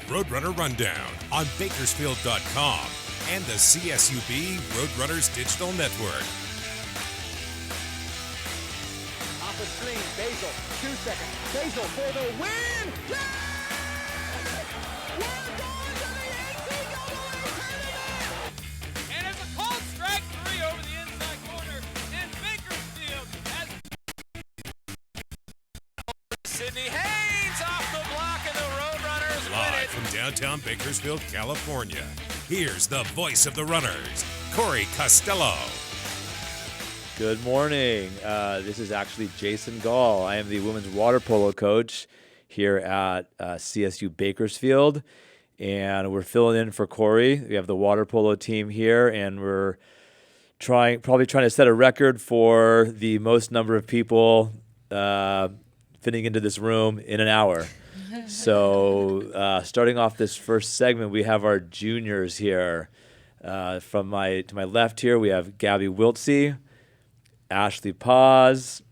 Roadrunner Rundown on Bakersfield.com and the CSUB Roadrunners Digital Network. Off the screen, Basil, 2 seconds. Basil for the win! Yeah! We're going to the NCAA tournament! And it's a cold strike three over the inside corner, and Bakersfield has Sydney Haynes off the block, and the Roadrunners win Live it. from downtown Bakersfield, California, here's the voice of the Runners, Corey Costello. Good morning. This is actually Jason Gall. I am the women's water polo coach here at CSU Bakersfield, and we're filling in for Corey. We have the water polo team here, and we're probably trying to set a record for the most number of people fitting into this room in an hour. So starting off this first segment, we have our juniors here. To my left here, we have Gabby Wiltsey, Ashley Paz,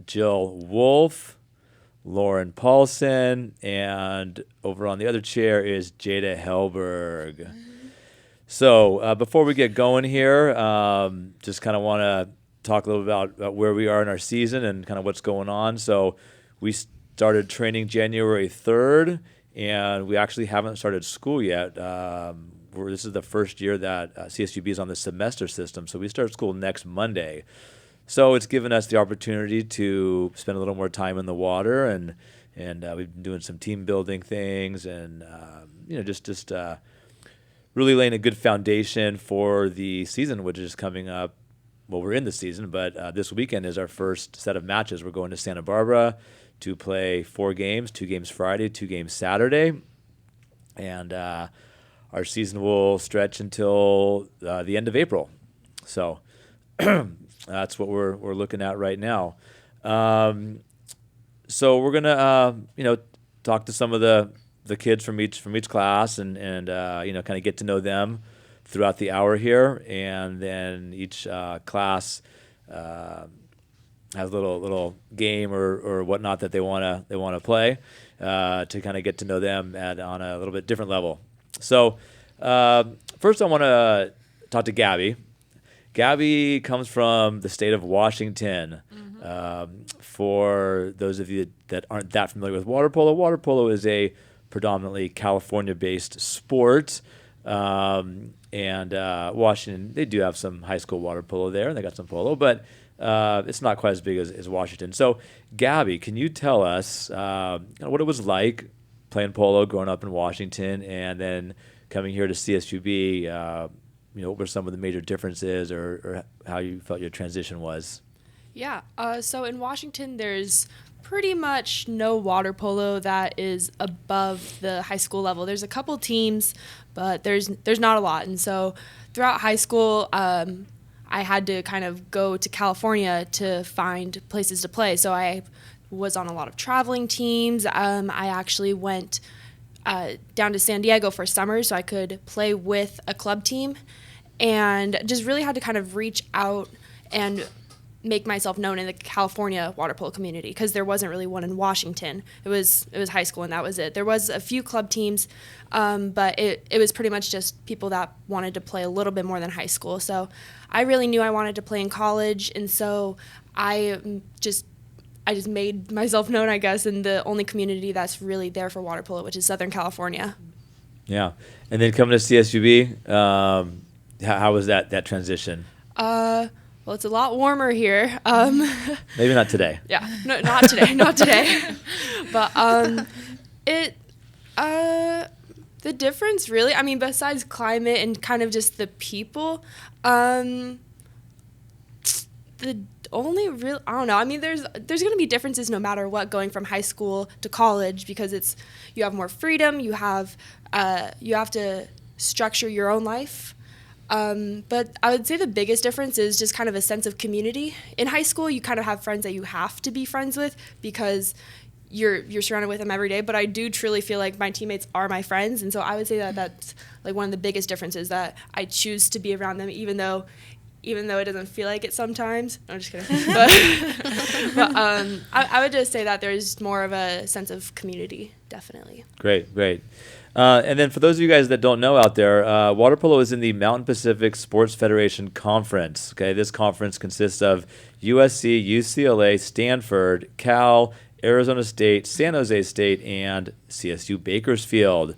Jill Wolf, Lauren Paulson, and over on the other chair is Jada Helberg. So before we get going here, just kind of want to talk a little about where we are in our season and kind of what's going on. So we started training January 3rd, and we actually haven't started school yet. This is the first year that CSUB is on the semester system, so we start school next Monday. So it's given us the opportunity to spend a little more time in the water, and we've been doing some team building things, and just really laying a good foundation for the season, which is coming up. Well, we're in the season, but this weekend is our first set of matches. We're going to Santa Barbara to play 4 games, 2 games Friday, 2 games Saturday, and our season will stretch until the end of April. So that's what we're looking at right now. So we're gonna talk to some of the kids from each class and kind of get to know them throughout the hour here, and then each class has a little game or whatnot that they wanna play to kind of get to know them on a little bit different level. So first I want to talk to Gabby. Gabby comes from the state of Washington. For those of you that aren't that familiar with water polo is a predominantly California-based sport. And Washington, they do have some high school water polo there, and they got some polo, but it's not quite as big as Washington. So, Gabby, can you tell us what it was like playing polo growing up in Washington and then coming here to CSUB? What were some of the major differences or how you felt your transition was? Yeah, so in Washington, there's pretty much no water polo that is above the high school level. There's a couple teams, but there's not a lot. And so throughout high school, I had to kind of go to California to find places to play. So I was on a lot of traveling teams. I actually went down to San Diego for summer so I could play with a club team, and just really had to kind of reach out and make myself known in the California water polo community, because there wasn't really one in Washington. It was high school, and that was it. There was a few club teams, but it was pretty much just people that wanted to play a little bit more than high school. So I really knew I wanted to play in college, and so I just made myself known, I guess, in the only community that's really there for water polo, which is Southern California. Yeah. And then coming to CSUB, how was that transition? Well, it's a lot warmer here. Maybe not today. Yeah, no, not today, not today. But the difference really, I mean, besides climate and kind of just the people, the only real, I don't know. I mean, there's going to be differences no matter what going from high school to college, because you have more freedom. You have to structure your own life. But I would say the biggest difference is just kind of a sense of community. In high school, you kind of have friends that you have to be friends with because you're surrounded with them every day. But I do truly feel like my teammates are my friends, and so I would say that that's like one of the biggest differences, that I choose to be around them, even though even though it doesn't feel like it sometimes. No, I'm just kidding. But I would just say that there's more of a sense of community, definitely. Great. And then for those of you guys that don't know out there, water polo is in the Mountain Pacific Sports Federation Conference. Okay, this conference consists of USC, UCLA, Stanford, Cal, Arizona State, San Jose State, and CSU Bakersfield.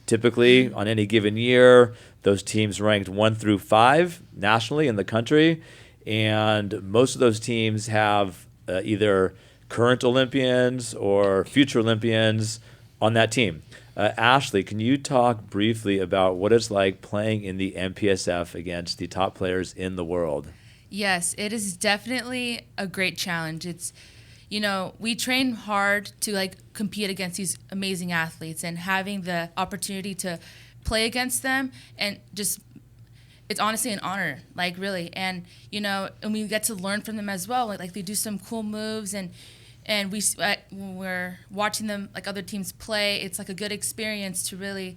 Typically, on any given year, those teams ranked 1 through 5 nationally in the country, and most of those teams have either current Olympians or future Olympians on that team. Ashley, can you talk briefly about what it's like playing in the MPSF against the top players in the world? Yes, it is definitely a great challenge. It's, we train hard to compete against these amazing athletes, and having the opportunity to play against them and just, it's honestly an honor, really. And, and we get to learn from them as well. Like they do some cool moves, and when we're watching them, other teams play, it's a good experience to really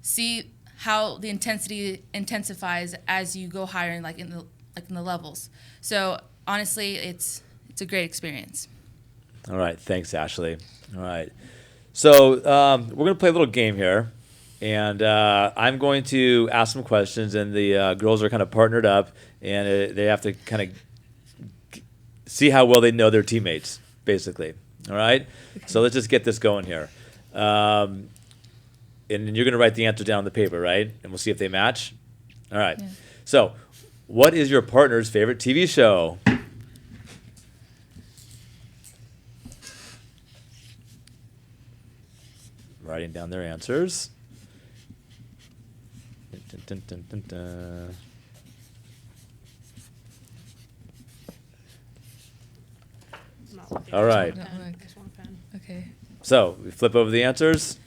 see how the intensity intensifies as you go higher in the levels. So honestly, it's a great experience. All right, thanks, Ashley. All right, so we're gonna play a little game here, and I'm going to ask some questions, and the girls are kind of partnered up, and they have to kind of see how well they know their teammates, basically. All right, so let's just get this going here. And you're gonna write the answer down on the paper, right? And we'll see if they match. All right. Yeah. So, what is your partner's favorite TV show? Writing down their answers. Dun, dun, dun, dun, dun. All right. Okay. So we flip over the answers.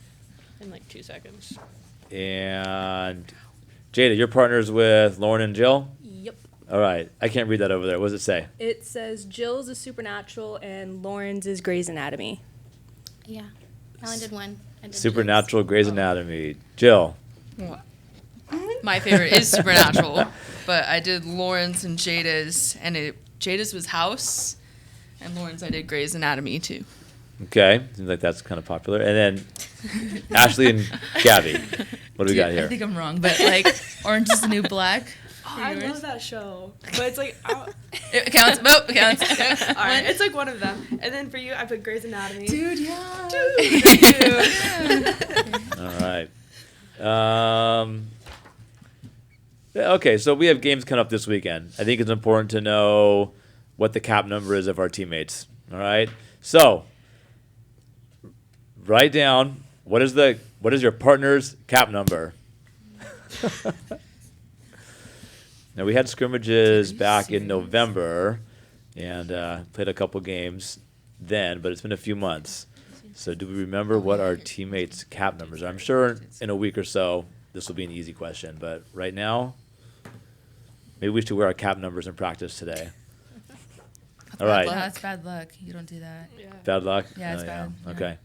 In 2 seconds. And Jada, your partner's with Lauren and Jill? Yep. All right. I can't read that over there. What does it say? It says Jill's is Supernatural and Lauren's is Grey's Anatomy. Yeah. I only did one. I did Supernatural, Grey's Anatomy. Jill. My favorite is Supernatural, but I did Lauren's and Jada's, and Jada's was House, and Lauren's I did Grey's Anatomy too. Okay. Seems like that's kind of popular. And then Ashley and Gabby. What do we got here? I think I'm wrong, but Orange is the New Black. Oh, I love that show. But it's it counts. Nope, it counts. All right, it's one of them. And then for you, I put Grey's Anatomy. Dude, yeah. All right. Okay, so we have games coming up this weekend. I think it's important to know what the cap number is of our teammates. All right. So write down what is your partner's cap number. Now, we had scrimmages back in November and played a couple games then, but it's been a few months. So do we remember what our teammates' cap numbers are? I'm sure in a week or so this will be an easy question, but right now, maybe we should wear our cap numbers in practice today. All right. That's bad luck. You don't do that. Yeah. Bad luck? Yeah, it's bad. Yeah. Okay.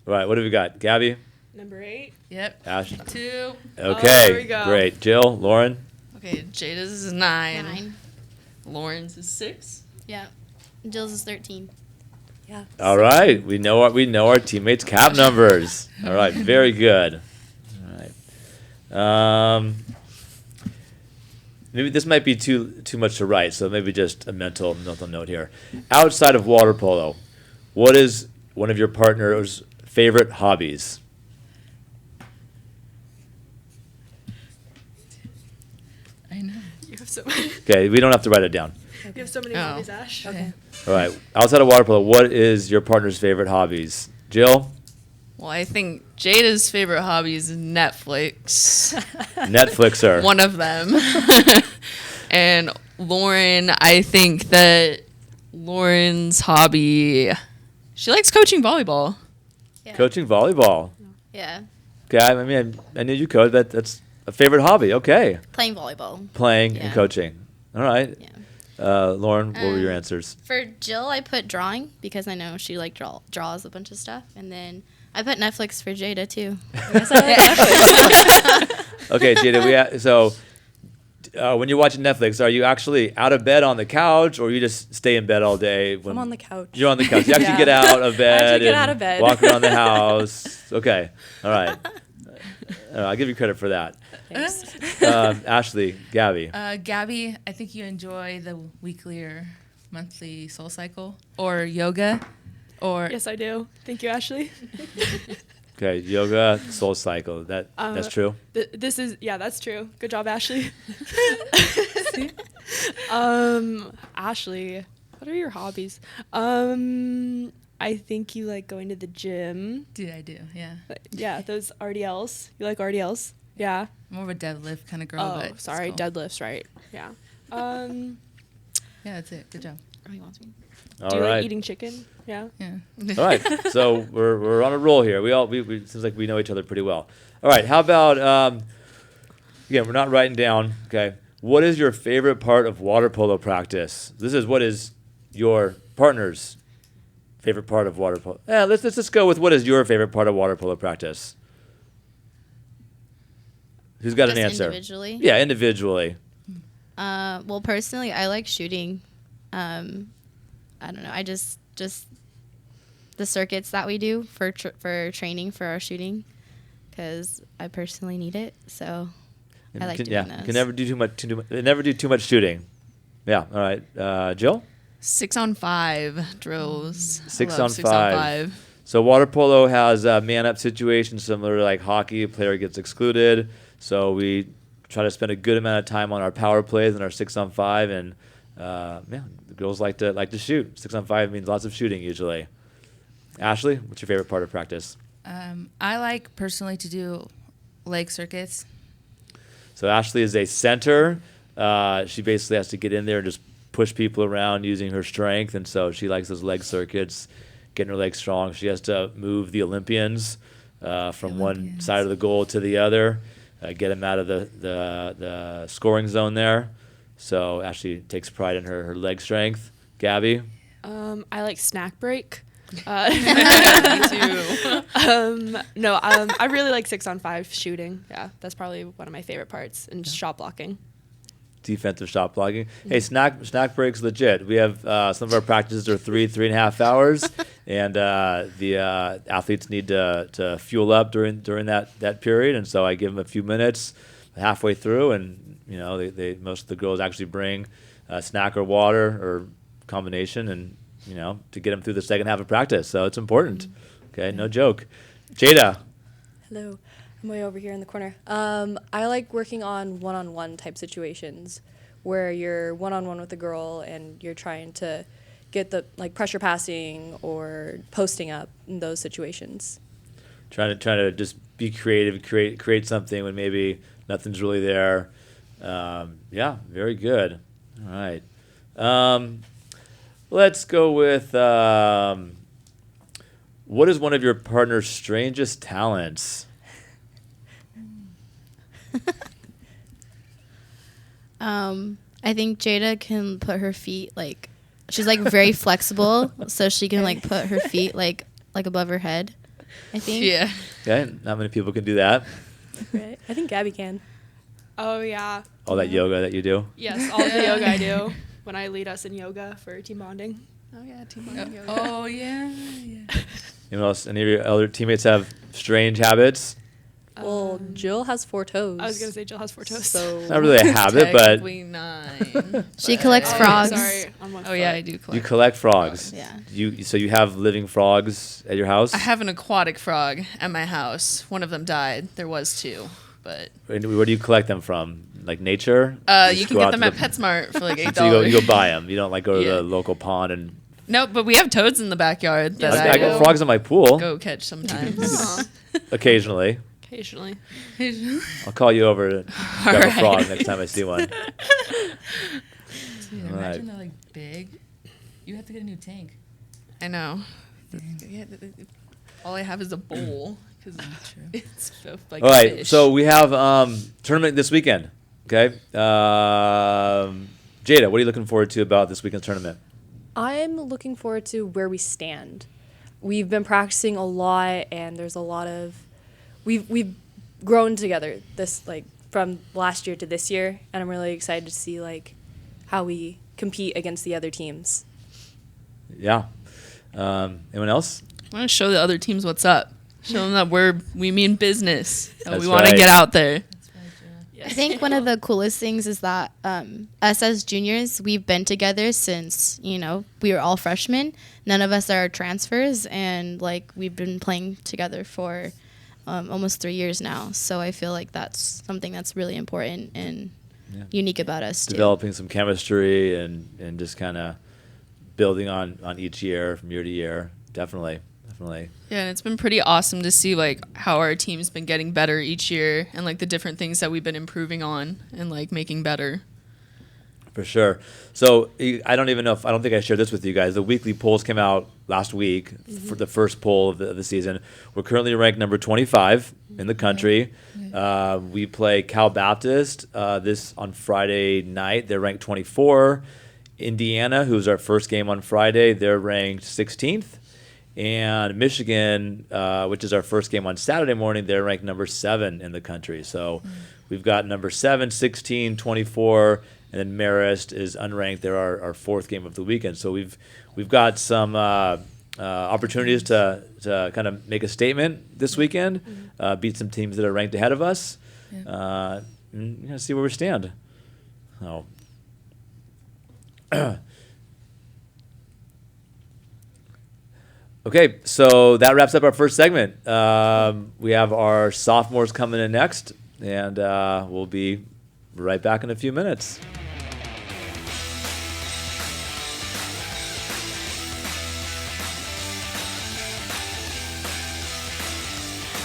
All right, what have we got? Gabby? Number 8. Yep. Ash? 2. Okay, there we go. Great. Jill? Lauren? Okay, Jada's is 9. 9. Lauren's is 6. Yeah. Jill's is 13. Yeah. All right, we know our teammates' cap numbers. All right, very good. All right. Maybe this might be too much to write, so maybe just a mental note here. Outside of water polo, what is one of your partner's favorite hobbies? I know. You have so many. Okay, we don't have to write it down. You have so many hobbies, Ash. Okay. All right, outside of water polo, what is your partner's favorite hobbies? Jill? Well, I think Jada's favorite hobby is Netflix. Netflixer. One of them. And Lauren, I think that Lauren's hobby, she likes coaching volleyball. Yeah. Coaching volleyball. Yeah. Okay, I mean, I knew you could, but that's a favorite hobby. Okay. Playing volleyball. Playing Yeah. and coaching. All right. Yeah. Lauren, what were your answers? For Jill, I put drawing because I know she draws a bunch of stuff, and then I put Netflix for Jada too. Okay, Jada, when you're watching Netflix, are you actually out of bed on the couch, or you just stay in bed all day? I'm on the couch. You're on the couch. You actually Yeah. get out of bed. I actually get and out of bed. walk around the house. Okay. All right. I'll give you credit for that. Thanks. Ashley, Gabby. Gabby, I think you enjoy the weekly or monthly soul cycle or yoga or Yes, I do. Thank you, Ashley. Okay, yoga, soul cycle. That's true. This is that's true. Good job, Ashley. Ashley, what are your hobbies? I think you like going to the gym. I do, yeah. Yeah, those RDLs. You like RDLs? Yeah. More of a deadlift kind of girl. Oh, but it's sorry, cool. deadlifts, right? Yeah. Yeah, that's it. Good job. Oh, he wants me. All do you right. like eating chicken? Yeah. Yeah. All right. So we're on a roll here. We seems like we know each other pretty well. All right. How about again? We're not writing down. Okay. What is your favorite part of water polo practice? This is what is your partner's favorite part of water polo. Let's just go with what is your favorite part of water polo practice. Who's got an Just answer? individually? Yeah, individually. Well, personally, I like shooting. I don't know. I just the circuits that we do for training for our shooting, because I personally need it. So I like doing those. Can never do too much shooting. Yeah. All right. Jill? 6-on-5 drills. I 6 love on 6 5. on 5. So water polo has a man-up situation similar to like hockey. A player gets excluded. So we try to spend a good amount of time on our power plays and our 6-on-5, and the girls like to shoot. 6-on-5 means lots of shooting usually. Ashley, what's your favorite part of practice? I like personally to do leg circuits. So Ashley is a center. She basically has to get in there and just push people around using her strength, and so she likes those leg circuits, getting her legs strong. She has to move the Olympians from one side of the goal to the other, get them out of the scoring zone there. So Ashley takes pride in her leg strength. Gabby? I like snack break. Me too. I really like 6-on-5 shooting. Yeah, that's probably one of my favorite parts, and shot blocking. Defensive shot blocking. Hey, snack breaks legit. We have some of our practices are 3.5 hours, and the athletes need to fuel up during that period, and so I give them a few minutes halfway through, and they most of the girls actually bring a snack or water or combination, and to get them through the second half of practice. So it's important. Okay, no joke. Jada. Hello. I'm way over here in the corner. I like working on one-on-one type situations where you're one-on-one with a girl and you're trying to get the pressure passing or posting up in those situations. Trying to just be creative, create something when maybe nothing's really there. Yeah, very good. All right. Let's go with what is one of your partner's strangest talents? I think Jada can put her feet she's very flexible, so she can put her feet like above her head. I think. Yeah. Okay, not many people can do that. Right. I think Gabby can. Oh yeah. All that yoga that you do. Yes, all the yoga I do when I lead us in yoga for team bonding. Oh yeah, team bonding yoga. Oh yeah. Anyone else? Any of your other teammates have strange habits? Well, Jill has 4 toes. I was gonna say Jill has 4 toes. So Not really a habit, but Technically 9. She collects Oh, frogs. sorry, on one Oh yeah, I foot. do you collect. collect frogs. Yeah. So you have living frogs at your house? I have an aquatic frog at my house. One of them died. There was 2, but And where do you collect them from? Like nature? you just can go get out them to at PetSmart for like $8. So you go buy them. You don't go to Yeah. the local pond and. No, but we have toads in the backyard that I I got frogs in my pool go catch sometimes. occasionally. Occasionally. I'll call you over to grab a right. frog next time I see one. Dude, All right. imagine they're big. You have to get a new tank. I know. Yeah, all I have is a bowl because it's like All right, fish. so we have tournament this weekend. Okay, Jada, what are you looking forward to about this weekend's tournament? I'm looking forward to where we stand. We've been practicing a lot, and there's a lot of we've grown together this from last year to this year, and I'm really excited to see like how we compete against the other teams. Yeah. Anyone else? I want to show the other teams what's up. Show them that we mean business. That That's we want to right. get out there. I think one of the coolest things is that us as juniors, we've been together since, we were all freshmen. None of us are transfers, and like we've been playing together for almost 3 years now. So I feel like that's something that's really important and unique about us too. Developing some chemistry and just kind of building on each year from year to year. Definitely. Yeah, and it's been pretty awesome to see like how our team's been getting better each year and like the different things that we've been improving on and like making better. For sure. So I don't think I shared this with you guys. The weekly polls came out last week for the first poll of the season. We're currently ranked number 25 in the country. We play Cal Baptist this on Friday night. They're ranked 24. Indiana, who's our first game on Friday, they're ranked 16th. And Michigan, which is our first game on Saturday morning, they're ranked number 7 in the country. So we've got number 7, 16, 24, and then Marist is unranked. They're our fourth game of the weekend. So we've got some opportunities to kind of make a statement this weekend, beat some teams that are ranked ahead of us, and see where we stand. So. Okay, so that wraps up our first segment. We have our sophomores coming in next, and we'll be right back in a few minutes.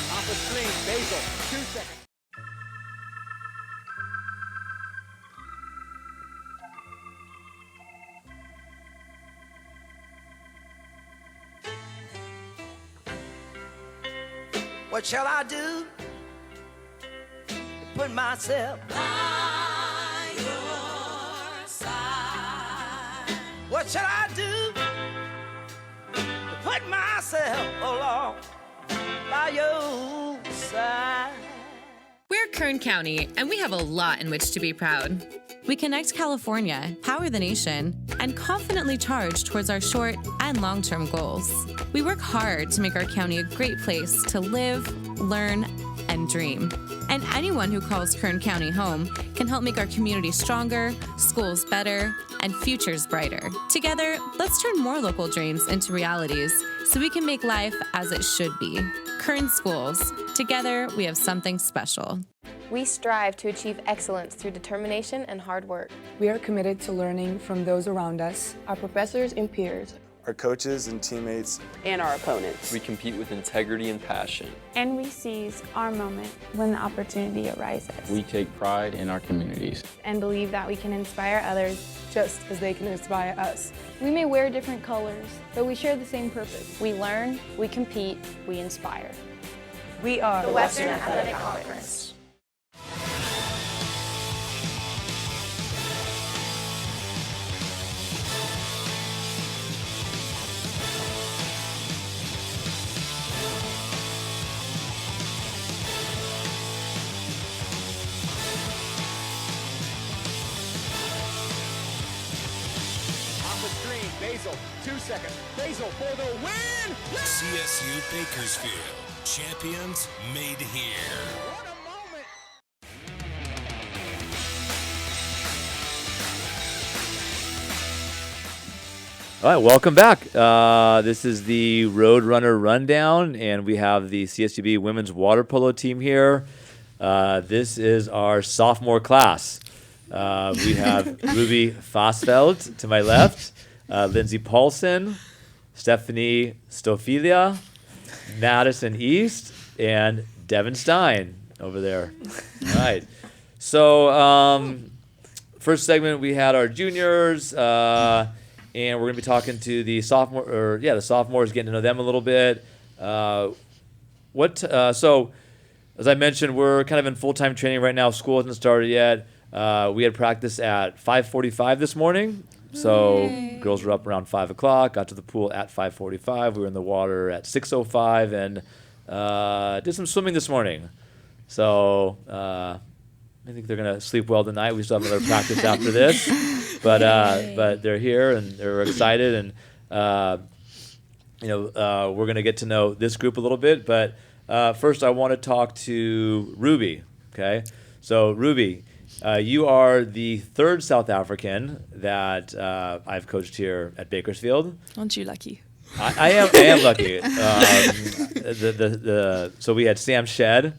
Off the screen, Basil, 2 seconds. What shall I do to put myself by your side? What shall I do to put myself along by your side? We're Kern County, and we have a lot in which to be proud. We connect California, power the nation, and confidently charge towards our short and long-term goals. We work hard to make our county a great place to live, learn, and dream. And anyone who calls Kern County home can help make our community stronger, schools better, and futures brighter. Together, let's turn more local dreams into realities so we can make life as it should be. Kern Schools. Together, we have something special. We strive to achieve excellence through determination and hard work. We are committed to learning from those around us, our professors and peers, our coaches and teammates, and our opponents. We compete with integrity and passion. And we seize our moment when the opportunity arises. We take pride in our communities. And believe that we can inspire others just as they can inspire us. We may wear different colors, but we share the same purpose. We learn, we compete, we inspire. We are the Western Athletic Conference. Basil, 2 seconds. Basil for the win! CSU Bakersfield, champions made here. What a moment! All right, welcome back. This is the Roadrunner Rundown, and we have the CSUB women's water polo team here. This is our sophomore class. We have Ruby Fosfeld to my left. Lindsay Paulson, Stephanie Stofilia, Madison East, and Devin Stein over there. All right. So first segment, we had our juniors, and we're going to be talking to the sophomores, getting to know them a little bit. So as I mentioned, we're kind of in full-time training right now. School hasn't started yet. We had practice at 5:45 this morning. So girls were up around 5 o'clock, got to the pool at 5:45. We were in the water at 6:05 and did some swimming this morning. So I think they're going to sleep well tonight. We still have another practice after this. But they're here, and they're excited. And, we're going to get to know this group a little bit. But first, I want to talk to Ruby. Okay? So, Ruby, you are the third South African that I've coached here at Bakersfield. Aren't you lucky? I am lucky. So we had Sam Shedd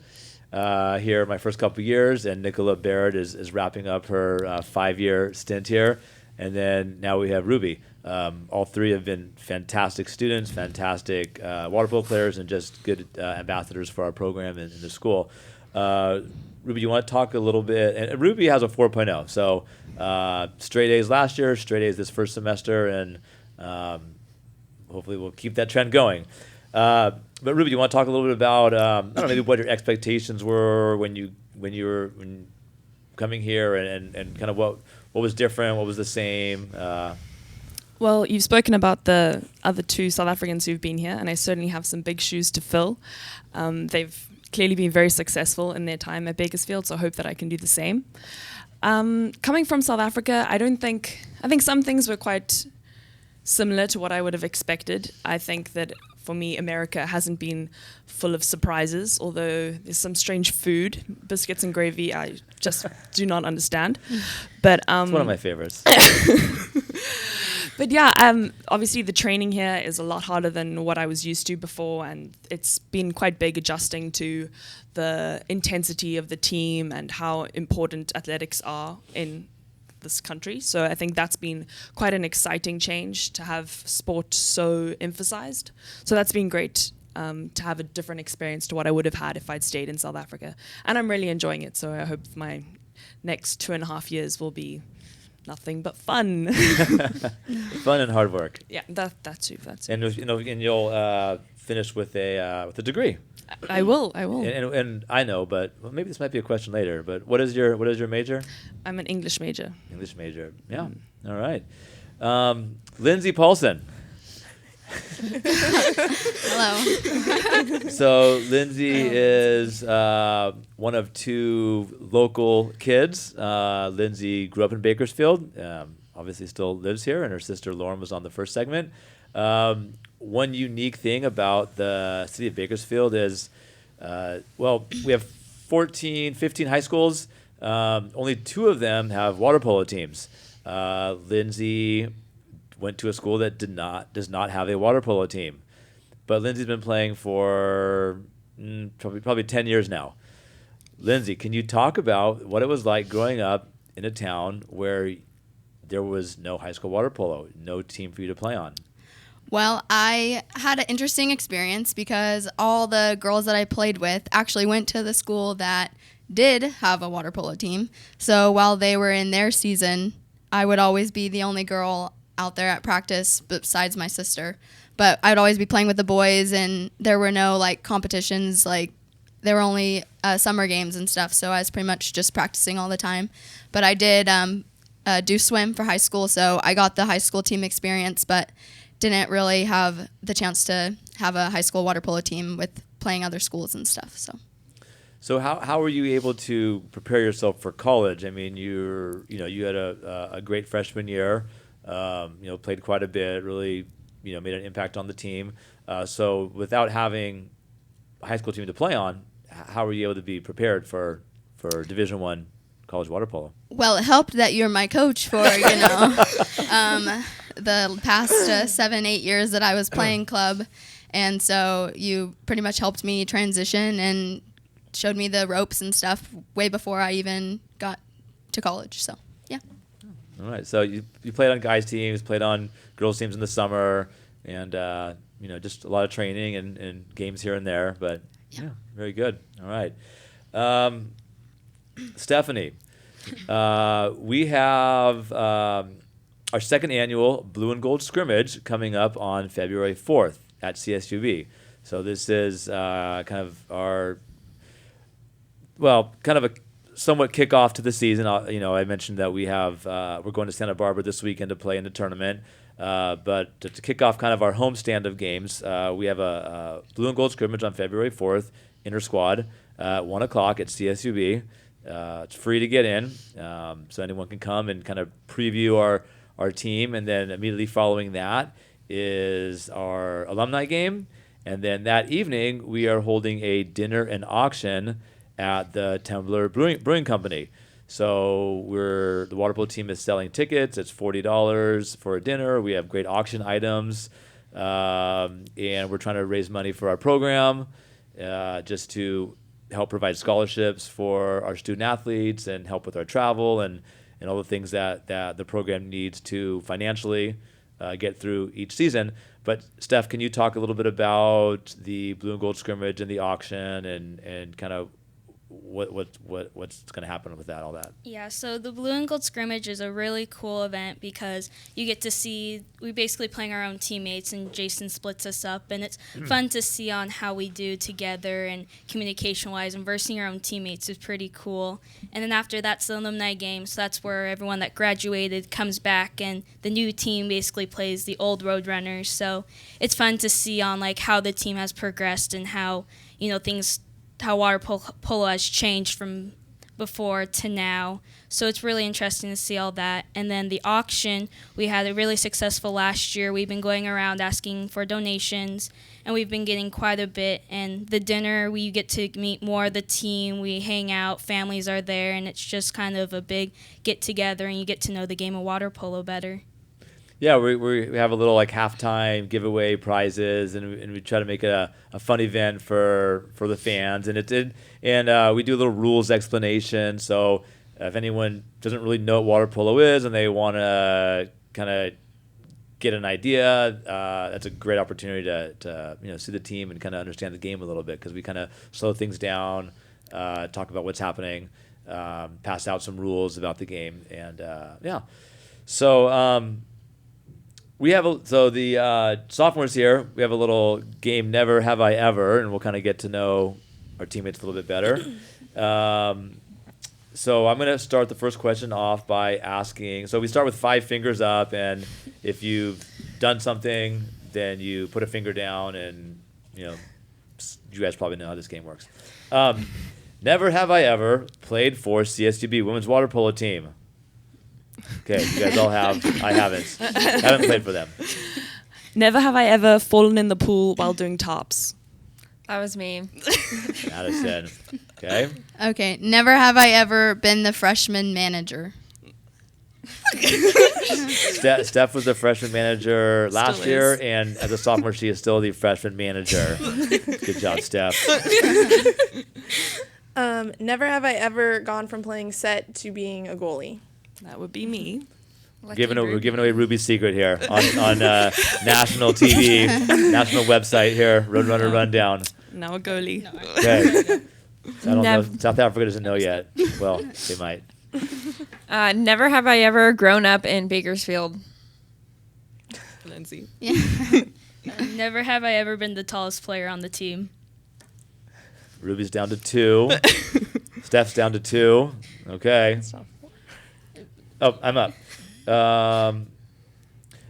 here my first couple years, and Nicola Barrett is wrapping up her 5-year stint here, and then now we have Ruby. All three have been fantastic students, fantastic water polo players, and just good ambassadors for our program in the school. Ruby, you want to talk a little bit? And Ruby has a 4.0, so straight A's last year, straight A's this first semester, and hopefully we'll keep that trend going. But Ruby, you want to talk a little bit about I don't know, maybe what your expectations were when you were coming here, and kind of what was different, what was the same. Well, you've spoken about the other two South Africans who've been here, and I certainly have some big shoes to fill. They've clearly been very successful in their time at Bakersfield, so I hope that I can do the same. Coming from South Africa, I think some things were quite similar to what I would have expected. I think that for me, America hasn't been full of surprises, although there's some strange food, biscuits and gravy, I just do not understand. But it's one of my favorites. But yeah, obviously the training here is a lot harder than what I was used to before, and it's been quite big adjusting to the intensity of the team and how important athletics are in this country. So I think that's been quite an exciting change to have sport so emphasized. So that's been great to have a different experience to what I would have had if I'd stayed in South Africa. And I'm really enjoying it. So I hope my next 2.5 years will be nothing but fun. Fun and hard work. Yeah, that's too. And you'll finish with a degree. I will. And I know, but maybe this might be a question later. But what is your major? I'm an English major. English major. Yeah. All right. Lindsay Paulson. Hello. So Lindsay is one of two local kids. Lindsay grew up in Bakersfield. Obviously still lives here, and her sister Lauren was on the first segment. One unique thing about the city of Bakersfield is, we have 15 high schools. Only 2 of them have water polo teams. Lindsay went to a school that does not have a water polo team. But Lindsay's been playing for probably 10 years now. Lindsay, can you talk about what it was like growing up in a town where there was no high school water polo, no team for you to play on? Well, I had an interesting experience because all the girls that I played with actually went to the school that did have a water polo team. So while they were in their season, I would always be the only girl out there at practice besides my sister. But I'd always be playing with the boys, and there were no competitions. There were only summer games and stuff, so I was pretty much just practicing all the time. But I did do swim for high school, so I got the high school team experience, but didn't really have the chance to have a high school water polo team with playing other schools and stuff. So how were you able to prepare yourself for college? I mean, you had a great freshman year, played quite a bit, really made an impact on the team. So without having a high school team to play on, how were you able to be prepared for Division I college water polo? Well, it helped that you're my coach for the past 7-8 years that I was playing club, and so you pretty much helped me transition and showed me the ropes and stuff way before I even got to college. So yeah. All right. So you played on guys teams, played on girls teams in the summer, and just a lot of training and games here and there. But yeah, very good. All right. Stephanie, we have our second annual Blue and Gold Scrimmage coming up on February 4th at CSUB. So this is kind of a somewhat kickoff to the season. I mentioned that we're going to Santa Barbara this weekend to play in the tournament. But to kick off kind of our homestand of games, we have a Blue and Gold Scrimmage on February 4th, inter-squad, 1 o'clock at CSUB. It's free to get in, so anyone can come and kind of preview our team. And then immediately following that is our alumni game. And then that evening, we are holding a dinner and auction at the Tumbler Brewing Company. So the water polo team is selling tickets. It's $40 for a dinner. We have great auction items, and we're trying to raise money for our program, just to help provide scholarships for our student athletes and help with our travel and all the things that the program needs to financially get through each season. But Steph, can you talk a little bit about the blue and gold scrimmage and the auction and kind of what's going to happen with that, all that? Yeah, so the blue and gold scrimmage is a really cool event because you get to see, we basically playing our own teammates, and Jason splits us up, and it's fun to see on how we do together and communication-wise, and versing our own teammates is pretty cool. And then after that's the alumni game, so that's where everyone that graduated comes back, and the new team basically plays the old Roadrunners. So it's fun to see on like how the team has progressed and how, you know, how water polo has changed from before to now. So it's really interesting to see all that. And then the auction, we had a really successful last year. We've been going around asking for donations, and we've been getting quite a bit. And the dinner, we get to meet more of the team. We hang out, families are there, and it's just kind of a big get-together, and you get to know the game of water polo better. Yeah, we have a little like halftime giveaway prizes, and we try to make it a fun event for the fans, and we do a little rules explanation. So if anyone doesn't really know what water polo is and they want to kind of get an idea, that's a great opportunity to see the team and kind of understand the game a little bit, because we kind of slow things down, talk about what's happening, pass out some rules about the game, and so. The sophomores here, we have a little game, Never Have I Ever, and we'll kind of get to know our teammates a little bit better. So I'm going to start the first question off by asking, so we start with 5 fingers up, and if you've done something, then you put a finger down, and you guys probably know how this game works. Never have I ever played for CSUB women's water polo team. Okay, you guys all have. I haven't. I haven't played for them. Never have I ever fallen in the pool while doing tops. That was me. Madison. Okay. Okay, never have I ever been the freshman manager. Steph was the freshman manager last year, and as a sophomore, she is still the freshman manager. Good job, Steph. Never have I ever gone from playing set to being a goalie. That would be me. We're giving away Ruby's secret here on national TV, national website here, Roadrunner Rundown. Now a goalie. Okay. I don't know. South Africa doesn't know yet. Well, they might. Never have I ever grown up in Bakersfield. Lindsay. Yeah. Never have I ever been the tallest player on the team. Ruby's down to 2. Steph's down to 2. Okay. Oh, I'm up.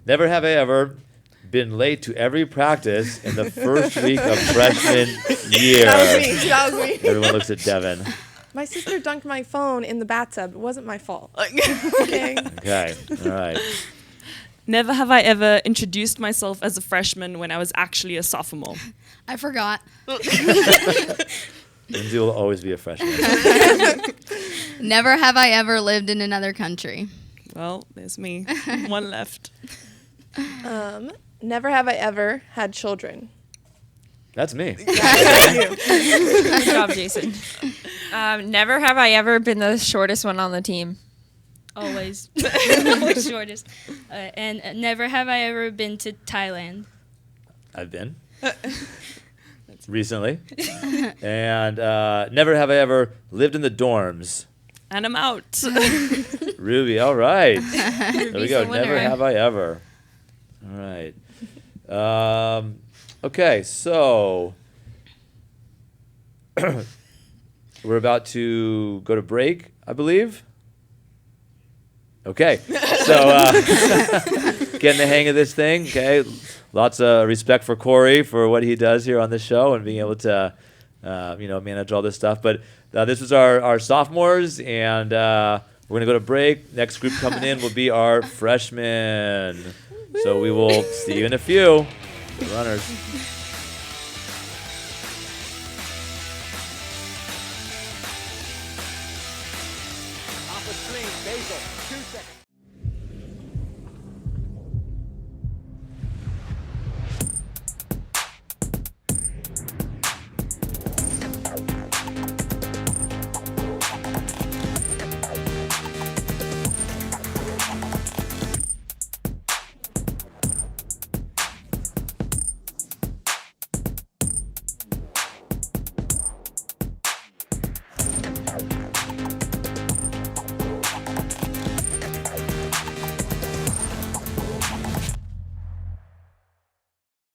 Never have I ever been late to every practice in the first week of freshman year. That was me. Everyone looks at Devin. My sister dunked my phone in the bathtub. It wasn't my fault. Okay. Okay. All right. Never have I ever introduced myself as a freshman when I was actually a sophomore. I forgot. Lindsay will always be a freshman. Never have I ever lived in another country. Well, there's me. One left. Never have I ever had children. That's me. Good job, Jason. Never have I ever been the shortest one on the team. Always. Always shortest. And never have I ever been to Thailand. I've been. Recently. And never have I ever lived in the dorms. And I'm out. Ruby, all right. There we go. Never have I ever. All right. Okay, so we're about to go to break, I believe. Okay, so getting the hang of this thing. Okay, lots of respect for Corey for what he does here on the show and being able to, manage all this stuff. But this is our sophomores, and we're going to go to break. Next group coming in will be our freshmen. So we will see you in a few. Good runners. Off the screen, Basil, 2 seconds.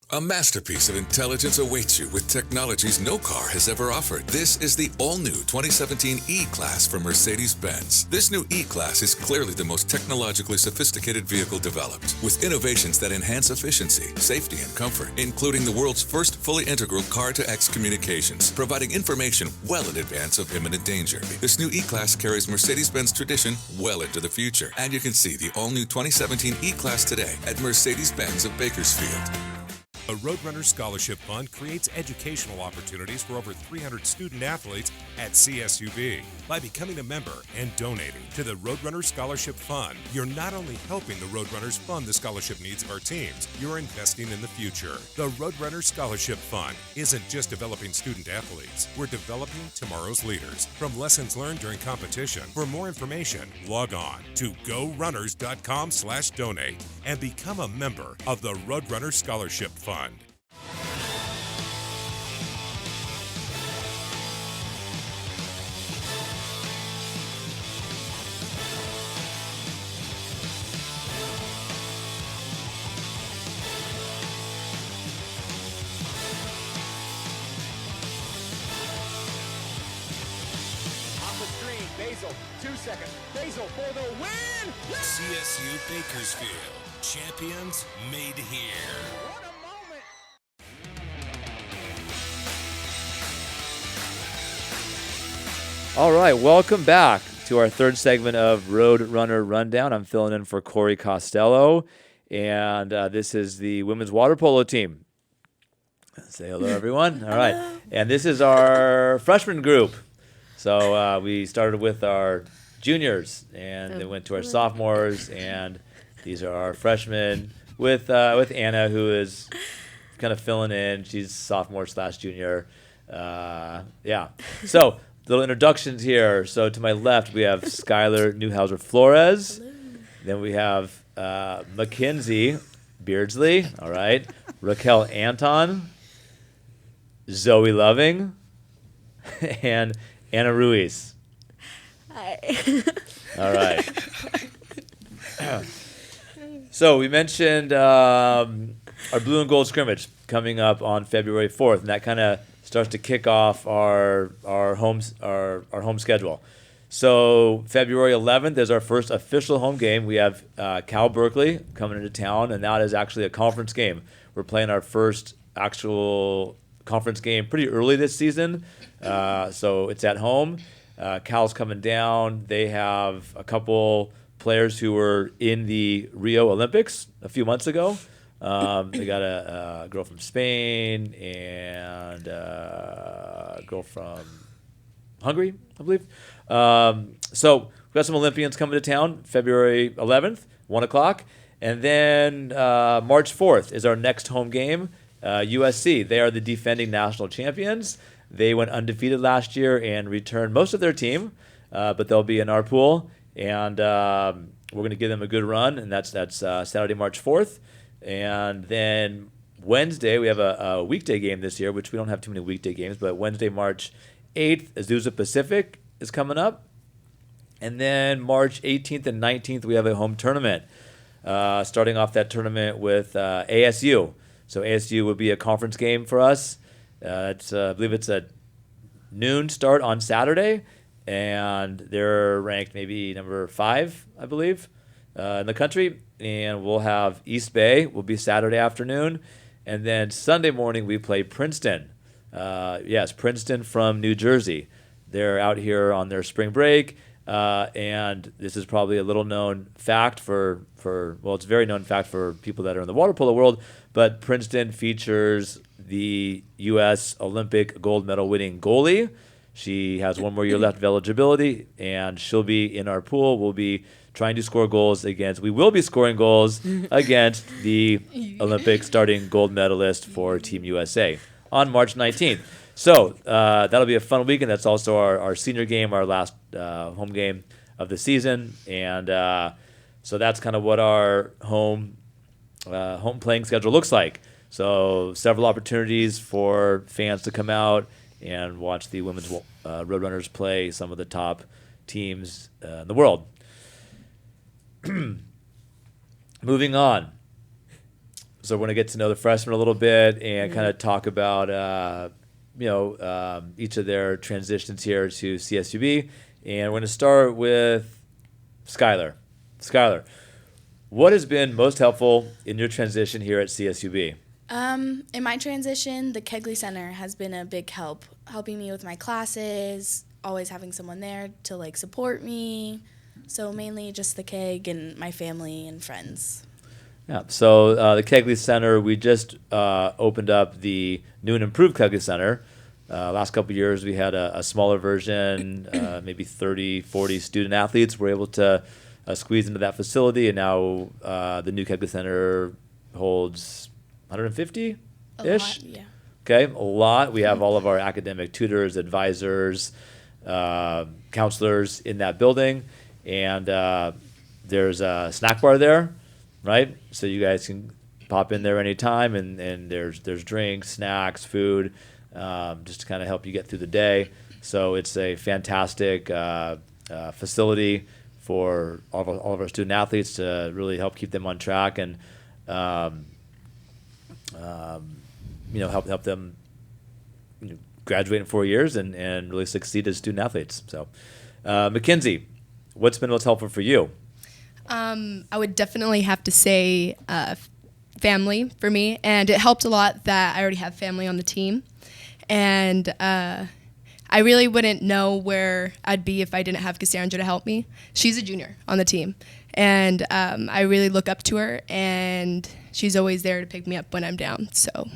A masterpiece of intelligence awaits you with technologies no car has ever offered. This is the all-new 2017 E-Class from Mercedes-Benz. This new E-Class is clearly the most technologically sophisticated vehicle developed, with innovations that enhance efficiency, safety, and comfort, including the world's first fully integral car-to-X communications, providing information well in advance of imminent danger. This new E-Class carries Mercedes-Benz tradition well into the future, and you can see the all-new 2017 E-Class today at Mercedes-Benz of Bakersfield. The Roadrunner Scholarship Fund creates educational opportunities for over 300 student athletes at CSUB. By becoming a member and donating to the Roadrunner Scholarship Fund, you're not only helping the Roadrunners fund the scholarship needs of our teams, you're investing in the future. The Roadrunner Scholarship Fund isn't just developing student athletes, we're developing tomorrow's leaders. From lessons learned during competition, for more information, log on to gorunners.com/donate and become a member of the Roadrunner Scholarship Fund. Off the screen, Basil, 2 seconds. Basil for the win! CSU Bakersfield, champions made here. What a moment! All right, welcome back to our third segment of Roadrunner Rundown. I'm filling in for Corey Costello, and this is the women's water polo team. Say hello, everyone. All right, and this is our freshman group. So we started with our juniors, and then went to our sophomores, and these are our freshmen with Anna, who is kind of filling in. She's sophomore/junior. Yeah. So little introductions here. So to my left, we have Skylar Newhouser Flores. Then we have Mackenzie Beardsley. All right. Raquel Anton. Zoe Loving. And Anna Ruiz. Hi. All right. So we mentioned our blue and gold scrimmage coming up on February 4th, and that kind of starts to kick off our home schedule. So February 11th is our first official home game. We have Cal Berkeley coming into town, and that is actually a conference game. We're playing our first actual conference game pretty early this season, so it's at home. Cal's coming down. They have a couple players who were in the Rio Olympics a few months ago. They got a girl from Spain and a girl from Hungary, I believe. So we've got some Olympians coming to town February 11th, 1 o'clock. And then March 4th is our next home game, USC. They are the defending national champions. They went undefeated last year and returned most of their team, but they'll be in our pool. And we're going to give them a good run, and that's Saturday, March 4th. And then Wednesday, we have a weekday game this year, which we don't have too many weekday games, but Wednesday, March 8th, Azusa Pacific is coming up. And then March 18th and 19th, we have a home tournament, starting off that tournament with ASU. So ASU would be a conference game for us. I believe it's a noon start on Saturday, and they're ranked maybe number 5, I believe, in the country. And we'll have East Bay will be Saturday afternoon, and then Sunday morning we play Princeton. Yes, Princeton from New Jersey. They're out here on their spring break, and this is probably a little known fact well, it's a very known fact for people that are in the water polo world, but Princeton features the U.S. Olympic gold medal winning goalie. She has one more year left of eligibility, and she'll be in our pool. We'll be trying to score goals we will be scoring goals against the Olympic starting gold medalist for Team USA on March 19th. So that'll be a fun weekend. That's also our senior game, our last home game of the season. And so that's kind of what our home playing schedule looks like. So several opportunities for fans to come out and watch the women's Roadrunners play some of the top teams in the world. Moving on. So we're going to get to know the freshmen a little bit and kind of talk about each of their transitions here to CSUB. And we're going to start with Skylar. Skylar, what has been most helpful in your transition here at CSUB? In my transition, the Kegley Center has been a big help, helping me with my classes, always having someone there to support me. So mainly just the Keg and my family and friends. Yeah, so the Kegley Center, we just opened up the new and improved Kegley Center. Last couple of years, we had a smaller version, maybe 30, 40 student athletes were able to squeeze into that facility, and now the new Kegley Center holds 150-ish? Yeah. Okay, a lot. We have all of our academic tutors, advisors, counselors in that building, and there's a snack bar there, right? So you guys can pop in there anytime, and there's drinks, snacks, food, just to kind of help you get through the day. So it's a fantastic facility for all of our student athletes to really help keep them on track and help them graduate in 4 years and really succeed as student athletes. So, Mackenzie, what's been most helpful for you? I would definitely have to say family for me, and it helped a lot that I already have family on the team, and I really wouldn't know where I'd be if I didn't have Cassandra to help me. She's a junior on the team, and I really look up to her, and she's always there to pick me up when I'm down. So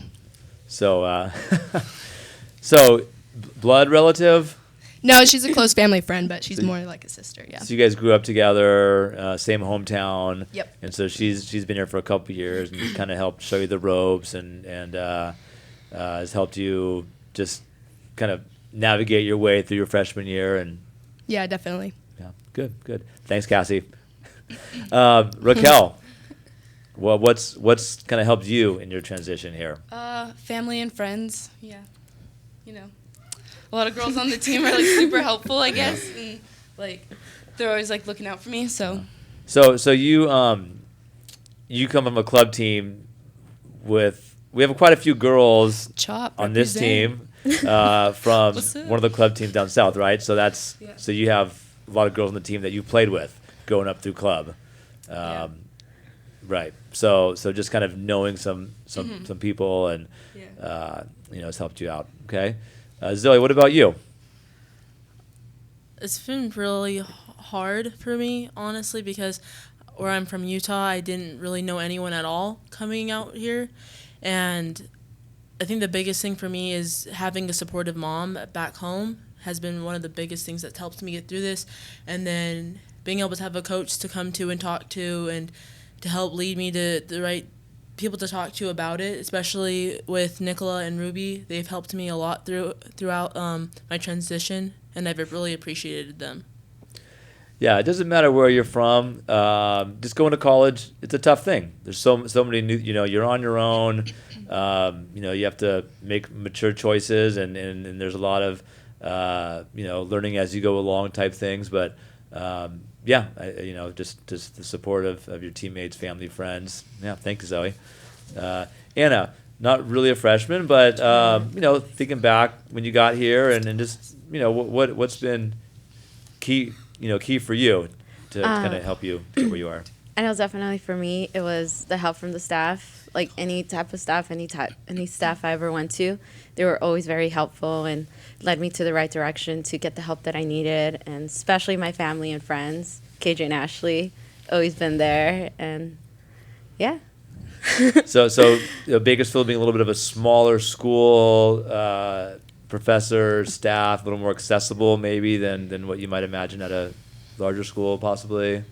blood relative? No, she's a close family friend, but she's more like a sister. Yeah. So you guys grew up together, same hometown. Yep. And so she's been here for a couple of years and kind of helped show you the ropes and has helped you just kind of navigate your way through your freshman year. And yeah, definitely. Yeah, good. Thanks, Cassie. Raquel, well, what's kind of helped you in your transition here? Family and friends. Yeah, a lot of girls on the team are super helpful, I guess, and they're always looking out for me. So you come from a club team we have quite a few girls on this team from one of the club teams down south, right? So so you have a lot of girls on the team that you played with going up through club. Right. So just kind of knowing some people and has helped you out. Okay. Zoe, what about you? It's been really hard for me, honestly, because where I'm from, Utah, I didn't really know anyone at all coming out here. And I think the biggest thing for me is having a supportive mom back home has been one of the biggest things that's helped me get through this. And then being able to have a coach to come to and talk to and to help lead me to the right people to talk to about it, especially with Nicola and Ruby. They've helped me a lot throughout my transition, and I've really appreciated them. Yeah, it doesn't matter where you're from. Just going to college, it's a tough thing. There's so many new, you're on your own. You have to make mature choices, and there's a lot of, learning as you go along type things. But just the support of your teammates, family, friends. Yeah, thank you, Zoe. Anna, not really a freshman, but thinking back when you got here, and just what's been key for you to kind of help you get where you are. I know definitely for me it was the help from the staff. like any type of staff, any staff I ever went to, they were always very helpful and led me to the right direction to get the help that I needed. And especially my family and friends, KJ and Ashley, always been there. And yeah. So Bakersfield being a little bit of a smaller school, professors, staff, a little more accessible maybe than what you might imagine at a larger school possibly.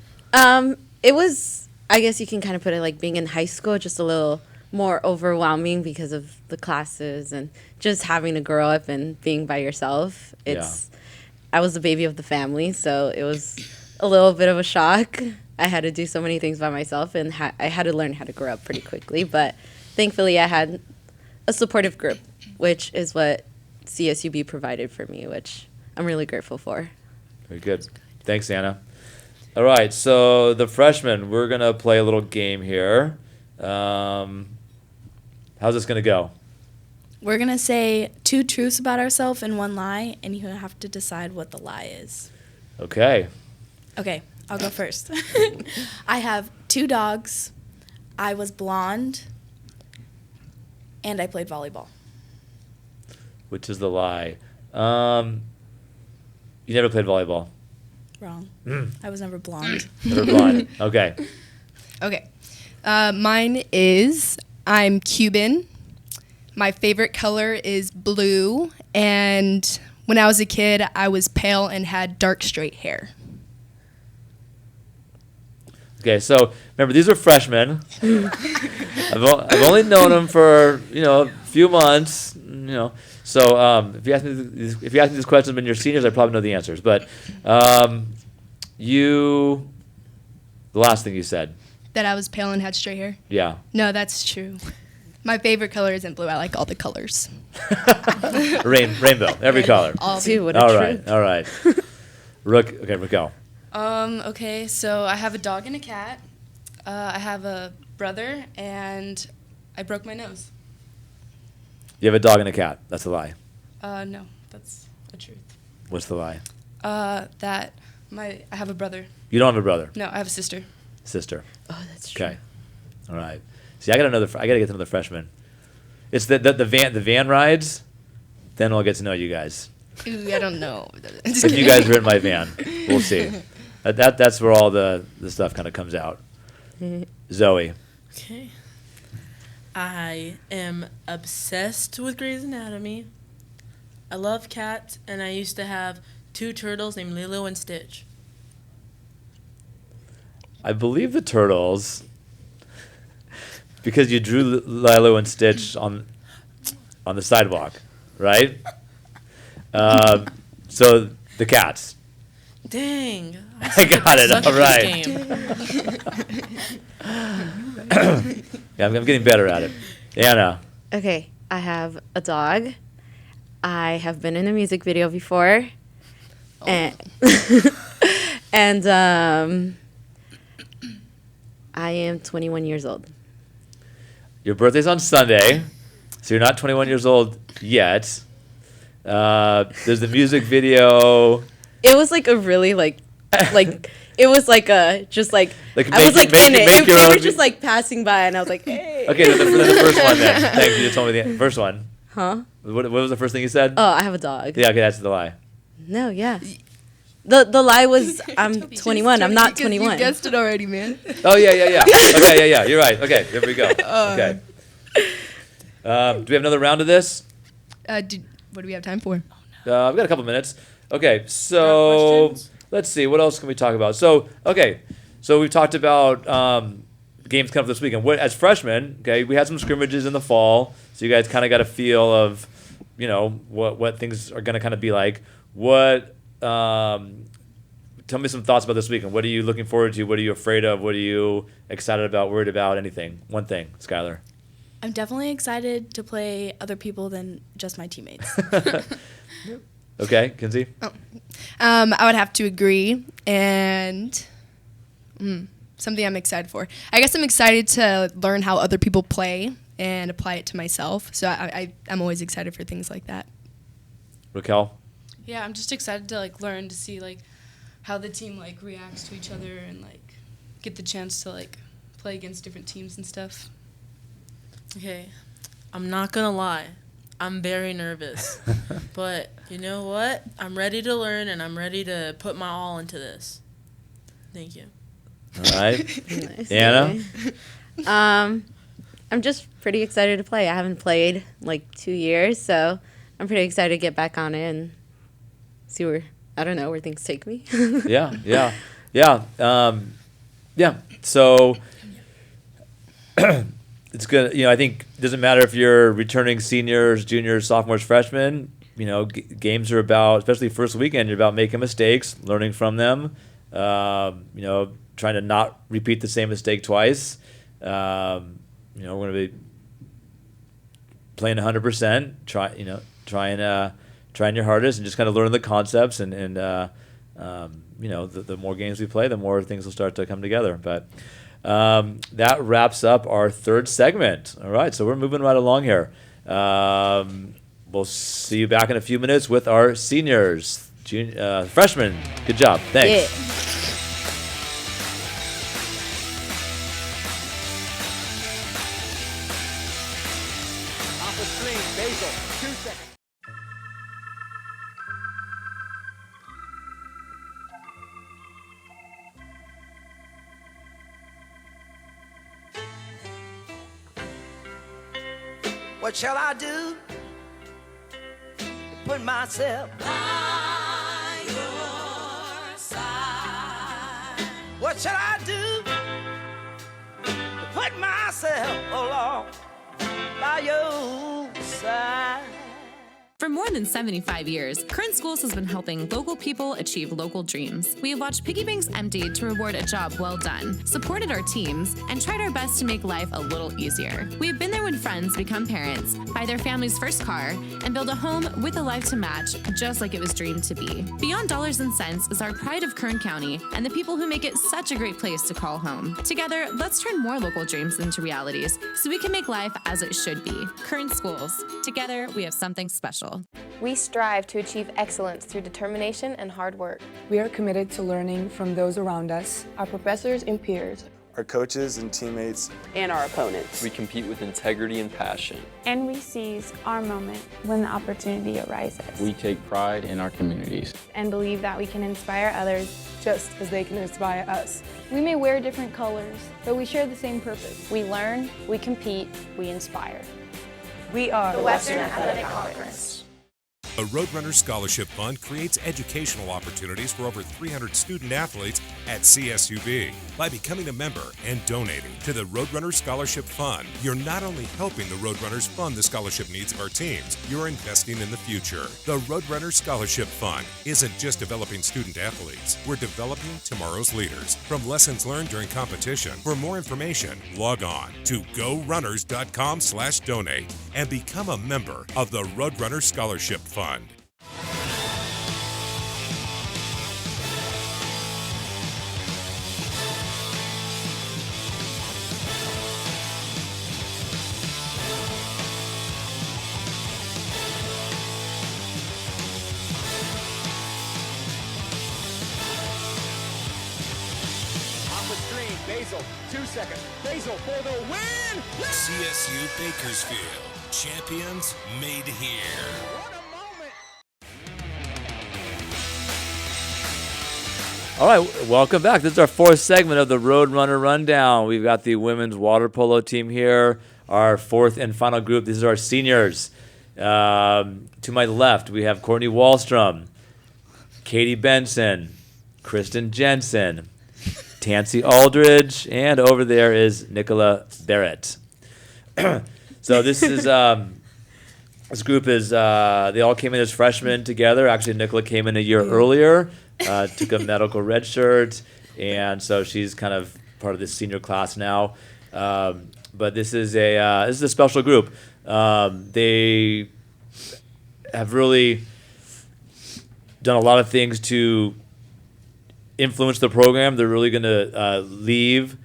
It was, I guess you can kind of put it like being in high school, just a little more overwhelming because of the classes and just having to grow up and being by yourself. I was the baby of the family, so it was a little bit of a shock. I had to do so many things by myself, and I had to learn how to grow up pretty quickly. But thankfully, I had a supportive group, which is what CSUB provided for me, which I'm really grateful for. Very good. Thanks, Anna. All right, so the freshmen, we're going to play a little game here. How's this going to go? We're going to say 2 truths about ourselves and 1 lie, and you have to decide what the lie is. Okay. Okay, I'll go first. I have 2 dogs, I was blonde, and I played volleyball. Which is the lie? You never played volleyball. Wrong. I was never blonde. Never blonde. Okay. Okay. Mine is I'm Cuban. My favorite color is blue. And when I was a kid, I was pale and had dark straight hair. Okay, so remember, these are freshmen. I've only known them for, a few months, So if you ask me these questions when you're seniors, I probably know the answers. But the last thing you said. That I was pale and had straight hair? Yeah. No, that's true. My favorite color isn't blue. I like all the colors. Rainbow, every color. All right. Raquel. Okay, so I have a dog and a cat. I have a brother, and I broke my nose. You have a dog and a cat. That's a lie. No, that's a truth. What's the lie? That I have a brother. You don't have a brother? No, I have a sister. Sister. Oh, that's true. Okay. All right. See, I gotta get to know the freshman. It's the van rides. Then I'll get to know you guys. Ooh, I don't know. If you guys are in my van, we'll see. That's where all the stuff kind of comes out. Zoe. Okay. I am obsessed with Grey's Anatomy. I love cats, and I used to have 2 turtles named Lilo and Stitch. I believe the turtles, because you drew Lilo and Stitch on the sidewalk, right? So the cats. Dang. I got it. All right. Yeah, I'm getting better at it. Anna. Okay, I have a dog. I have been in a music video before. And I am 21 years old. Your birthday's on Sunday, so you're not 21 years old yet. There's the music video. It was like a really it was like a just like I was like in it. They were just like passing by, and I was like, hey. Okay, then the first one then. Thank you. You told me the first one. Huh? What was the first thing you said? Oh, I have a dog. Yeah, okay, that's the lie. No, yeah. The lie was I'm 21. I'm not 21. You guessed it already, man. Oh yeah. Okay, yeah. You're right. Okay, there we go. Okay. Do we have another round of this? What do we have time for? We've got a couple minutes. Okay, so let's see. What else can we talk about? So we've talked about games coming up this weekend. As freshmen, okay, we had some scrimmages in the fall, so you guys kind of got a feel of, what things are going to kind of be like. Tell me some thoughts about this weekend. What are you looking forward to? What are you afraid of? What are you excited about, worried about, anything? One thing, Skylar. I'm definitely excited to play other people than just my teammates. Okay, Kinsey? I would have to agree. And something I'm excited for. I guess I'm excited to learn how other people play and apply it to myself. So I'm always excited for things like that. Raquel? Yeah, I'm just excited to learn to see how the team reacts to each other and get the chance to play against different teams and stuff. Okay, I'm not gonna lie. I'm very nervous. But you know what? I'm ready to learn and I'm ready to put my all into this. Thank you. All right. Nice. Anna? I'm just pretty excited to play. I haven't played like 2 years, so I'm pretty excited to get back on it and see where things take me. Yeah. So it's good. I think it doesn't matter if you're returning seniors, juniors, sophomores, freshmen. Games are about, especially first weekend, you're about making mistakes, learning from them. Trying to not repeat the same mistake twice. We're going to be playing 100%. Trying your hardest and just kind of learn the concepts and the more games we play, the more things will start to come together. But that wraps up our third segment. All right, so we're moving right along here. We'll see you back in a few minutes with our seniors, freshmen. Good job. Thanks. Yeah. Off the screen, Basil, 2 seconds. What shall I do to put myself by your side? What shall I do to put myself along by your side? For more than 75 years, Current Schools has been helping local people achieve local dreams. We have watched piggy banks emptied to reward a job well done, supported our teams, and tried our best to make life a little easier. We have been there when friends become parents, buy their family's first car, and build a home with a life to match, just like it was dreamed to be. Beyond dollars and cents is our pride of Kern County and the people who make it such a great place to call home. Together, let's turn more local dreams into realities so we can make life as it should be. Current Schools. Together, we have something special. We strive to achieve excellence through determination and hard work. We are committed to learning from those around us, Our professors and peers. Our coaches and teammates. And our opponents. We compete with integrity and passion. And we seize our moment when the opportunity arises. We take pride in our communities. And believe that we can inspire others just as they can inspire us. We may wear different colors, but we share the same purpose. We learn, we compete, we inspire. We are the Western Athletic Conference. The Roadrunner Scholarship Fund creates educational opportunities for over 300 student athletes at CSUB. By becoming a member and donating to the Roadrunner Scholarship Fund, you're not only helping the Roadrunners fund the scholarship needs of our teams, you're investing in the future. The Roadrunner Scholarship Fund isn't just developing student athletes, we're developing tomorrow's leaders. From lessons learned during competition, for more information, log on to gorunners.com/donate and become a member of the Roadrunner Scholarship Fund. Off the screen, Basil, 2 seconds. Basil for the win! CSU Bakersfield, champions made here. All right, welcome back. This is our fourth segment of the Roadrunner Rundown. We've got the women's water polo team here, our fourth and final group. These are our seniors. To my left, we have Courtney Wallstrom, Katie Benson, Kristen Jensen, Tansy Aldridge, and over there is Nicola Barrett. So this is this group is they all came in as freshmen together. Actually, Nicola came in a year earlier. Took a medical red shirt, and so she's kind of part of this senior class now. But this is a special group. They have really done a lot of things to influence the program. They're really going to leave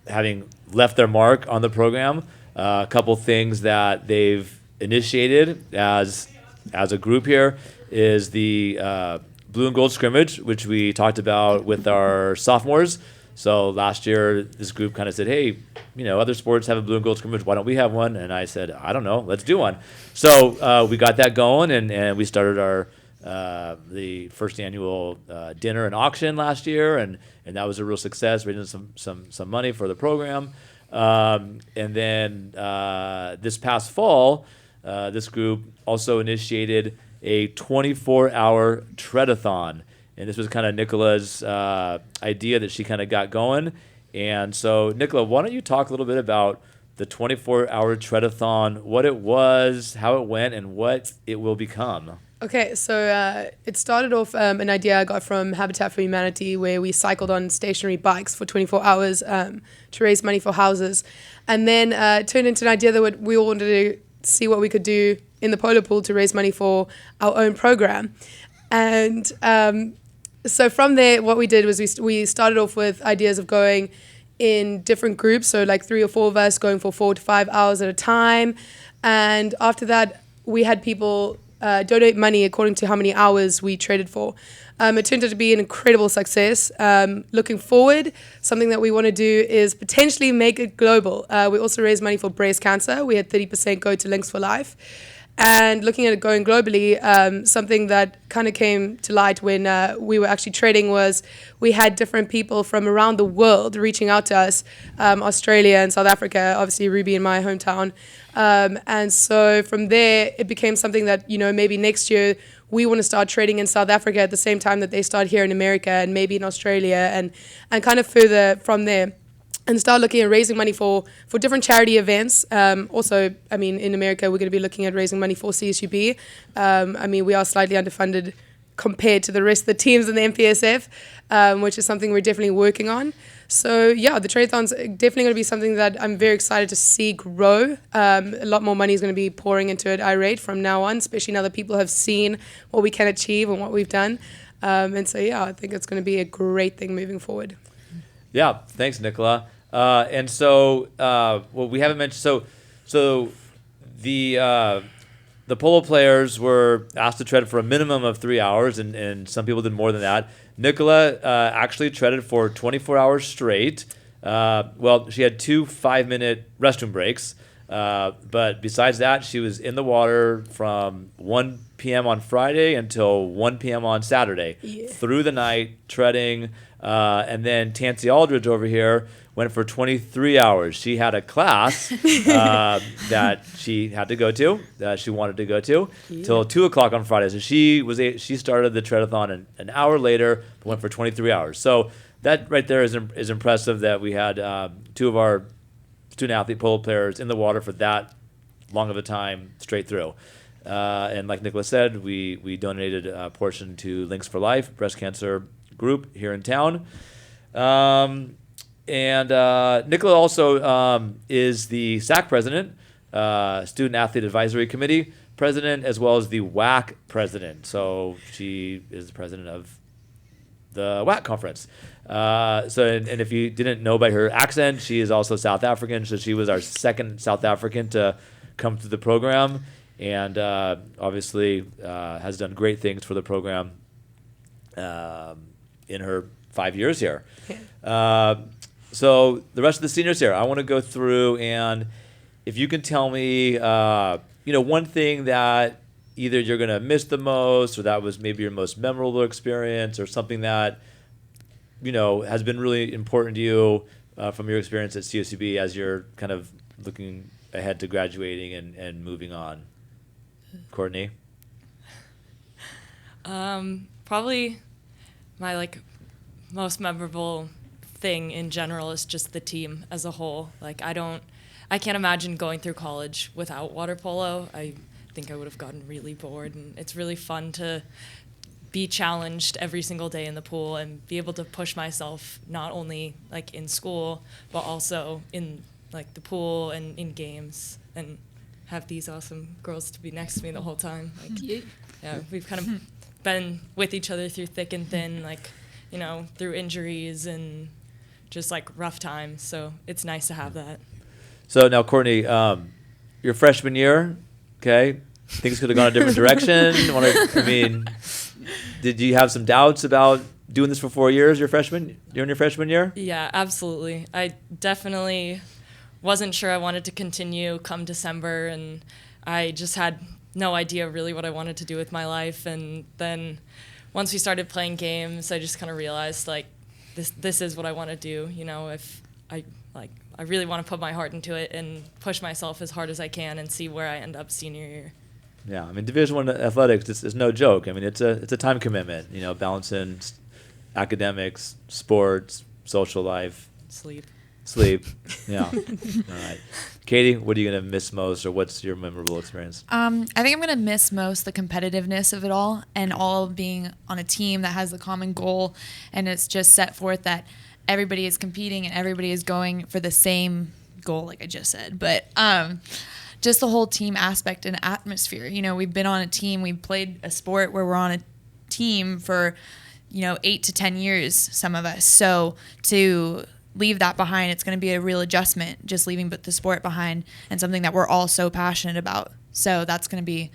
having left their mark on the program. A couple things that they've initiated as a group here is the blue and gold scrimmage, which we talked about with our sophomores. So last year, this group kind of said, hey, other sports have a blue and gold scrimmage. Why don't we have one? And I said, I don't know. Let's do one. So we got that going, and we started our the first annual dinner and auction last year, and that was a real success, raising some money for the program. And then this past fall, this group also initiated a 24-hour treadathon. And this was kind of Nicola's idea that she kind of got going. And so, Nicola, why don't you talk a little bit about the 24-hour treadathon, what it was, how it went, and what it will become? Okay, so it started off an idea I got from Habitat for Humanity, where we cycled on stationary bikes for 24 hours to raise money for houses. And then it turned into an idea that we all wanted to see what we could do in the polo pool to raise money for our own program. And so from there, what we did was we started off with ideas of going in different groups, so like 3 or 4 of us going for 4 to 5 hours at a time. And after that, we had people donate money according to how many hours we traded for. It turned out to be an incredible success. Looking forward, something that we want to do is potentially make it global. We also raised money for breast cancer. We had 30% go to Links for Life. And looking at it going globally, something that kind of came to light when we were actually trading was we had different people from around the world reaching out to us, Australia and South Africa, obviously Ruby in my hometown. And so from there, it became something that, maybe next year we want to start trading in South Africa at the same time that they start here in America and maybe in Australia and kind of further from there. And start looking at raising money for different charity events. Also, in America, we're going to be looking at raising money for CSUB. We are slightly underfunded compared to the rest of the teams in the MPSF, which is something we're definitely working on. So, yeah, the trade-a-thon's definitely going to be something that I'm very excited to see grow. A lot more money is going to be pouring into it, I rate, from now on, especially now that people have seen what we can achieve and what we've done. And so, yeah, I think it's going to be a great thing moving forward. Yeah, thanks, Nicola. And so, what we haven't mentioned, so the polo players were asked to tread for a minimum of 3 hours, and some people did more than that. Nicola actually treaded for 24 hours straight. She had 2 5-minute restroom breaks, but besides that, she was in the water from 1 p.m. on Friday until 1 p.m. on Saturday, through the night, treading. And then Tansy Aldridge over here went for 23 hours. She had a class that she had to go to, that she wanted to go to, till 2 o'clock on Friday. So she started the treadathon an hour later, but went for 23 hours. So that right there is impressive that we had 2 of our student-athlete polo players in the water for that long of a time straight through. And like Nicola said, we donated a portion to Links for Life, breast cancer group here in town. And Nicola also is the SAC president, Student Athlete Advisory Committee president, as well as the WAC president. So she is the president of the WAC conference. And if you didn't know by her accent, she is also South African. So she was our second South African to come to the program, and obviously has done great things for the program in her 5 years here. So the rest of the seniors here, I want to go through, and if you can tell me, one thing that either you're going to miss the most, or that was maybe your most memorable experience, or something that, has been really important to you from your experience at CSUB as you're kind of looking ahead to graduating and moving on. Courtney? Probably my most memorable thing in general is just the team as a whole. I can't imagine going through college without water polo. I think I would have gotten really bored, and it's really fun to be challenged every single day in the pool and be able to push myself not only in school but also in the pool and in games, and have these awesome girls to be next to me the whole time. Yeah, we've kind of been with each other through thick and thin, through injuries and just rough times. So it's nice to have that. So now, Courtney, your freshman year, okay, things could have gone a different direction. Did you have some doubts about doing this for 4 years, you're in your freshman year? Yeah, absolutely. I definitely wasn't sure I wanted to continue come December, and I just had no idea really what I wanted to do with my life. And then once we started playing games, I just kind of realized like this is what I want to do. You know, if I really want to put my heart into it and push myself as hard as I can and see where I end up senior year. Yeah, I mean, Division I athletics is no joke. I mean, it's a time commitment. You know, balancing academics, sports, social life, sleep. Yeah. All right, Katie, what are you gonna miss most, or what's your memorable experience? I think I'm gonna miss most the competitiveness of it all, and all being on a team that has the common goal, and it's just set forth that everybody is competing and everybody is going for the same goal, like I just said. But just the whole team aspect and atmosphere. You know, we've been on a team, we've played a sport where we're on a team for, 8 to 10 years, some of us. So to leave that behind, it's going to be a real adjustment, just leaving the sport behind, and something that we're all so passionate about. So that's going to be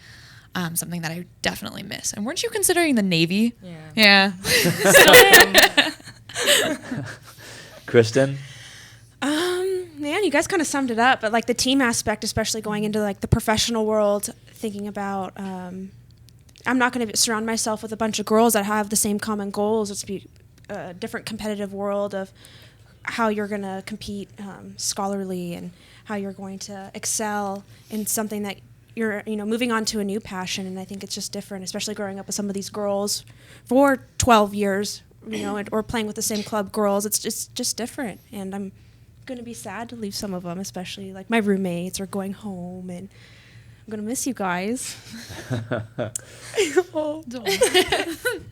something that I definitely miss. And weren't you considering the Navy? Yeah. Kristen? Man, you guys kind of summed it up, but like the team aspect, especially going into like the professional world, thinking about I'm not going to surround myself with a bunch of girls that have the same common goals. It's be a different competitive world of how you're going to compete scholarly and how you're going to excel in something that you're, moving on to a new passion. And I think it's just different, especially growing up with some of these girls for 12 years, or playing with the same club girls. It's just different. And I'm going to be sad to leave some of them, especially like my roommates are going home, and I'm going to miss you guys.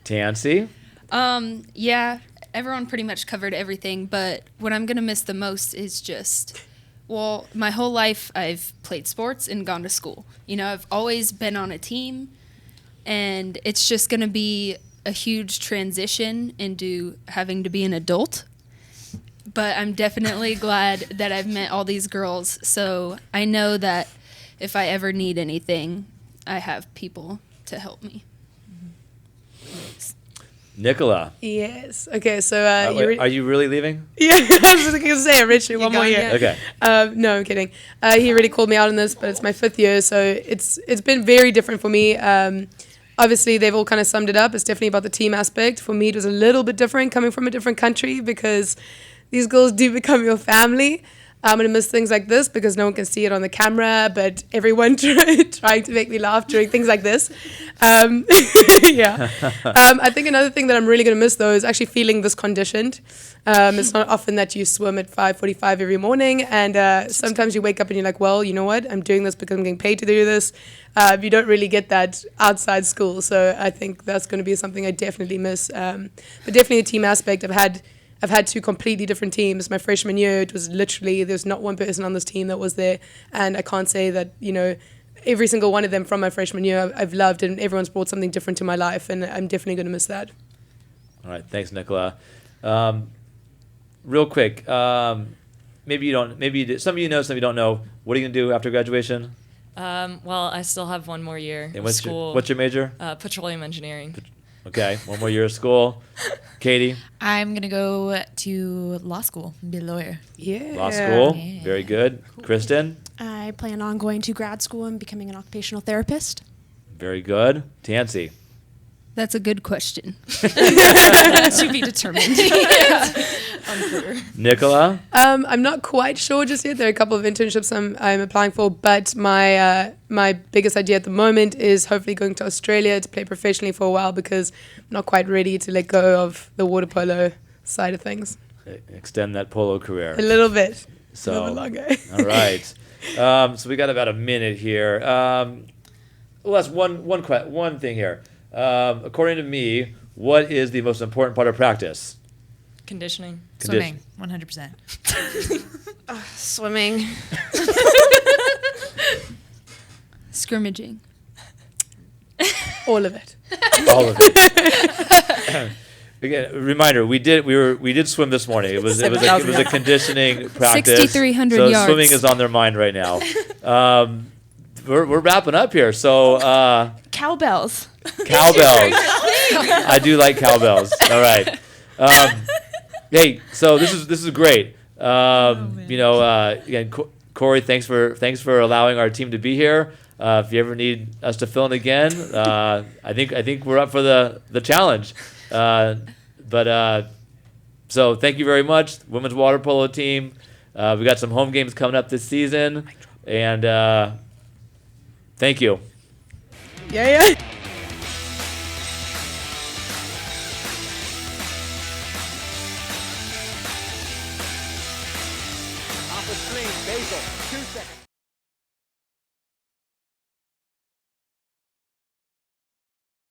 Tansy? Yeah, everyone pretty much covered everything, but what I'm going to miss the most is just, my whole life I've played sports and gone to school. I've always been on a team, and it's just going to be a huge transition into having to be an adult. But I'm definitely glad that I've met all these girls, so I know that if I ever need anything, I have people to help me. Nicola. Yes. Okay, so... are you really leaving? Yeah, I was going to say, Richard, one more year. Okay. No, I'm kidding. He really called me out on this, but it's my 5th year, so it's been very different for me. Obviously, they've all kind of summed it up. It's definitely about the team aspect. For me, it was a little bit different coming from a different country, because these girls do become your family. I'm going to miss things like this because no one can see it on the camera, but everyone trying to make me laugh during things like this. Yeah. I think another thing that I'm really going to miss, though, is actually feeling this conditioned. It's not often that you swim at 5:45 every morning, and sometimes you wake up and you're like, well, you know what? I'm doing this because I'm getting paid to do this. You don't really get that outside school, so I think that's going to be something I definitely miss. But definitely a team aspect. I've had 2 completely different teams. My freshman year, it was literally, there's not one person on this team that was there. And I can't say that, every single one of them from my freshman year I've loved, and everyone's brought something different to my life. And I'm definitely going to miss that. All right. Thanks, Nicola. Real quick, maybe you don't, some of you know, some of you don't know. What are you going to do after graduation? Well, I still have one more year of school. What's your major? Petroleum engineering. Okay, one more year of school. Katie? I'm going to go to law school and be a lawyer. Yeah. Law school. Yeah. Very good. Cool. Kristen? I plan on going to grad school and becoming an occupational therapist. Very good. Tansy? That's a good question. To be determined. Unclear. Nicola? I'm not quite sure just yet. There are a couple of internships I'm applying for, but my biggest idea at the moment is hopefully going to Australia to play professionally for a while, because I'm not quite ready to let go of the water polo side of things. Extend that polo career. A little bit. So, a little longer. All right. So we got about a minute here. That's one thing here. According to me, what is the most important part of practice? Conditioning. Swimming, 100%. Swimming. Scrimmaging. All of it. All of it. Again, reminder: we did swim this morning. It was a conditioning practice. 6,300 yards. So swimming is on their mind right now. We're wrapping up here. So Cowbells. Cowbells. I do like cowbells. All right. Hey, so this is great. Again, Corey, thanks for allowing our team to be here. If you ever need us to fill in again, I think we're up for the challenge. So thank you very much, women's water polo team. We got some home games coming up this season, and thank you. Yeah. Off a screen, Basil, 2 seconds.